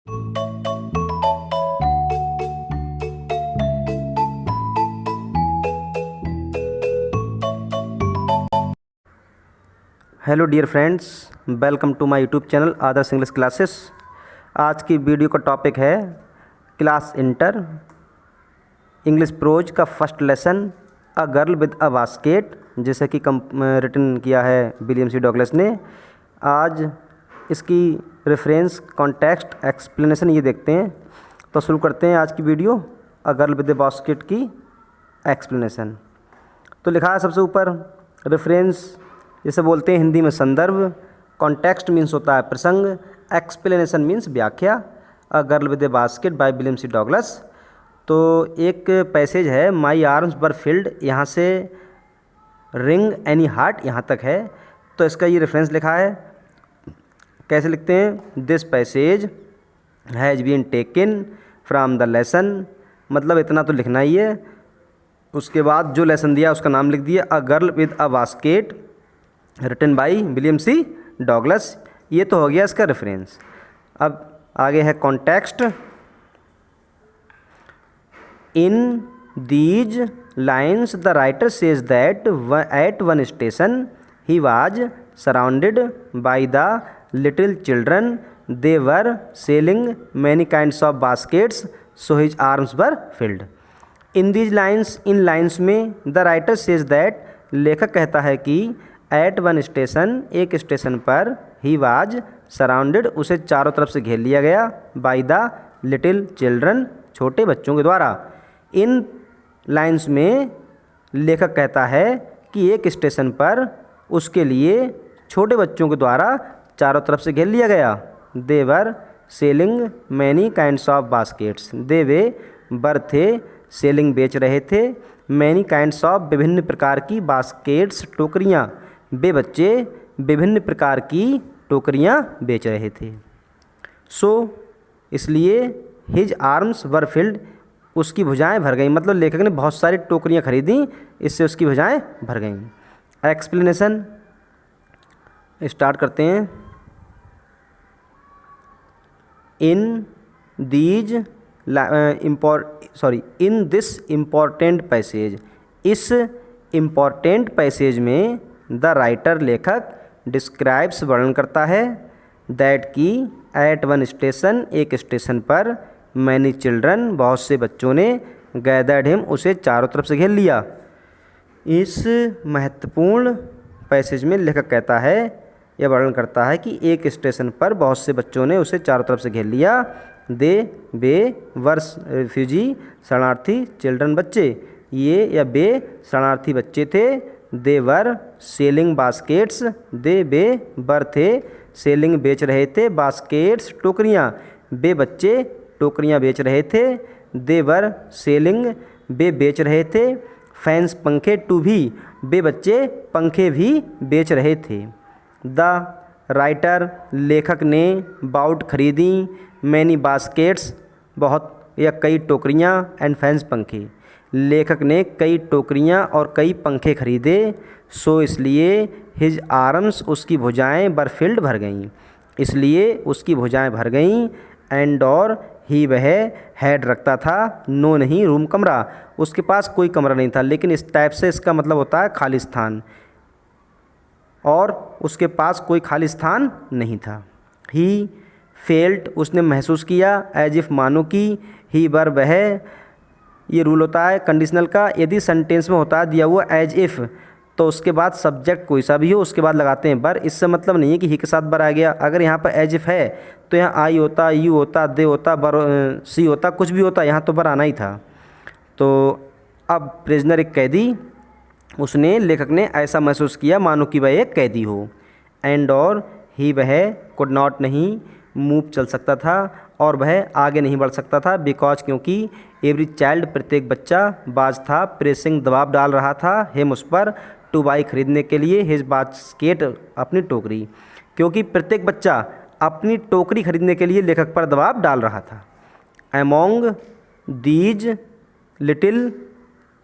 Hello dear friends, welcome to my YouTube channel Adarsh English classes. आज की video का topic है क्लास इंटर इंग्लिश प्रोज का first lesson a girl with a basket, जैसे कि written किया है विलियम सी डॉगलस ने। आज इसकी रेफरेंस, कॉन्टेक्स्ट, एक्सप्लेनेशन ये देखते हैं। तो शुरू करते हैं आज की video a girl with a basket की एक्सप्लेनेशन। तो लिखा है सबसे ऊपर रेफरेंस, जैसे बोलते हैं हिंदी में संदर्भ। कॉन्टेक्स्ट मीन्स होता है प्रसंग। एक्सप्लेनेशन मीन्स व्याख्या। A girl with a basket by William C Douglas. तो एक पैसेज है, माई आर्म्स वर फिल्ड, यहाँ से रिंग एनी हार्ट यहाँ तक है। तो इसका ये रेफरेंस लिखा है। कैसे लिखते हैं? This passage has been taken from the lesson, मतलब इतना तो लिखना ही है। उसके बाद जो लेसन दिया उसका नाम लिख दिया, a girl with a basket written by William C Douglas. ये तो हो गया इसका रेफरेंस। अब आगे है context. In these lines the writer says that at one station he was surrounded by the little children, they were selling many kinds of baskets, so his arms were filled. In these lines, in lines में, the writer says that, लेखक कहता है कि at one station, एक station पर, ही was surrounded, उसे चारों तरफ से घेर लिया गया, बाय द लिटिल चिल्ड्रन, छोटे बच्चों के द्वारा। इन लाइन्स में लेखक कहता है कि एक स्टेशन पर उसके लिए छोटे बच्चों के द्वारा चारों तरफ से घेर लिया गया। They were selling many kinds of baskets, they we were थे, सेलिंग बेच रहे थे, मैनी काइंड्स ऑफ विभिन्न प्रकार की, बास्केट्स टोकरियाँ, वे बच्चे विभिन्न प्रकार की टोकरियाँ बेच रहे थे। सो इसलिए हिज आर्म्स वर फिल्ड, उसकी भुजाएं भर गईं, मतलब लेखक ने बहुत सारी टोकरियाँ खरीदी, इससे उसकी भुजाएं भर गईं। एक्सप्लेनेशन स्टार्ट करते हैं। इन दिस इम्पॉर्टेंट पैसेज, इस इम्पॉर्टेंट पैसेज में द राइटर, लेखक, डिस्क्राइब्स, वर्णन करता है, दैट की, एट वन स्टेशन, एक स्टेशन पर, मैनी चिल्ड्रन, बहुत से बच्चों ने, गैदर्ड हिम, उसे चारों तरफ से घेर लिया। इस महत्वपूर्ण पैसेज में लेखक कहता है या वर्णन करता है कि एक स्टेशन पर बहुत से बच्चों ने उसे चारों तरफ से घेर लिया। दे वे वर रिफ्यूजी, शरणार्थी, चिल्ड्रन, बच्चे, ये या वे शरणार्थी बच्चे थे। दे were selling baskets, they we were थे, सेलिंग बेच रहे थे, बास्केट्स टोकरियाँ, वे बच्चे टोकरियाँ बेच रहे थे। दे वर सेलिंग, वे बेच रहे थे, फैंस पंखे, टू भी, वे बच्चे पंखे भी बेच रहे थे। द राइटर, लेखक ने, बाउट खरीदी, मैनी बास्केट्स, बहुत या कई टोकरियाँ, एंड फैंस पंखे, लेखक ने कई टोकरियाँ और कई पंखे खरीदे। सो इसलिए हिज आर्म्स, उसकी भुजाएं, वर फिल्ड, भर गईं, इसलिए उसकी भुजाएं भर गईं। एंड और ही, वह, हैड रखता था, नो नहीं, रूम कमरा, उसके पास कोई कमरा नहीं था। लेकिन इस टाइप से इसका मतलब होता है खाली स्थान, और उसके पास कोई खाली स्थान नहीं था। ही फेल्ट, उसने महसूस किया, एज इफ़, मानो कि, ही वर, वह, ये रूल होता है कंडीशनल का। यदि सेंटेंस में होता है दिया हुआ एज इफ़, तो उसके बाद सब्जेक्ट कोई सा भी हो उसके बाद लगाते हैं बर। इससे मतलब नहीं है कि ही के साथ बर आ गया। अगर यहाँ पर एज इफ़ है तो यहाँ आई होता, यू होता, दे होता, बर, सी होता, कुछ भी होता, यहाँ तो बर आना ही था। तो अब प्रिजनर, एक कैदी, उसने, लेखक ने ऐसा महसूस किया मानो कि वह एक कैदी हो। एंड और ही, वह, कुड नॉट, नहीं, मूव, चल सकता था, और वह आगे नहीं बढ़ सकता था, बिकॉज, क्योंकि, एवरी चाइल्ड, प्रत्येक बच्चा, बाज था, प्रेसिंग, दबाव डाल रहा था, हिम, उस पर, टू बाई, खरीदने के लिए, हिज बास्केट, अपनी टोकरी, क्योंकि प्रत्येक बच्चा अपनी टोकरी खरीदने के लिए लेखक पर दबाव डाल रहा था। Among these little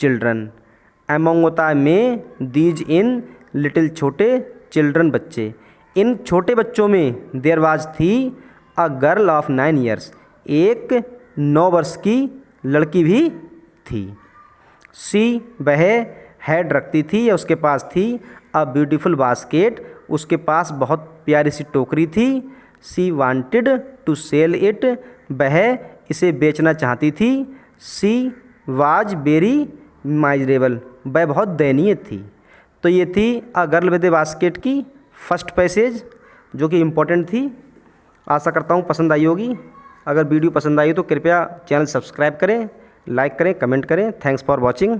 children, among होता है में, दीज इन, लिटिल छोटे, चिल्ड्रन बच्चे, इन छोटे बच्चों में, देयर वाज थी, अ गर्ल ऑफ 9 ईयर्स, एक 9 वर्ष की लड़की भी थी। सी, वह हैड रखती थी या उसके पास थी, अ ब्यूटीफुल बास्केट, उसके पास बहुत प्यारी सी टोकरी थी। सी वांटेड टू सेल इट, वह इसे बेचना चाहती थी। सी वाज वेरी माइजरेबल, वह बहुत दयनीय थी। तो ये थी अ गर्ल विद ए बास्केट की फर्स्ट पैसेज, जो कि इम्पोर्टेंट थी। आशा करता हूँ पसंद आई होगी। अगर वीडियो पसंद आई तो कृपया चैनल सब्सक्राइब करें, लाइक करें, कमेंट करें। Thanks for watching.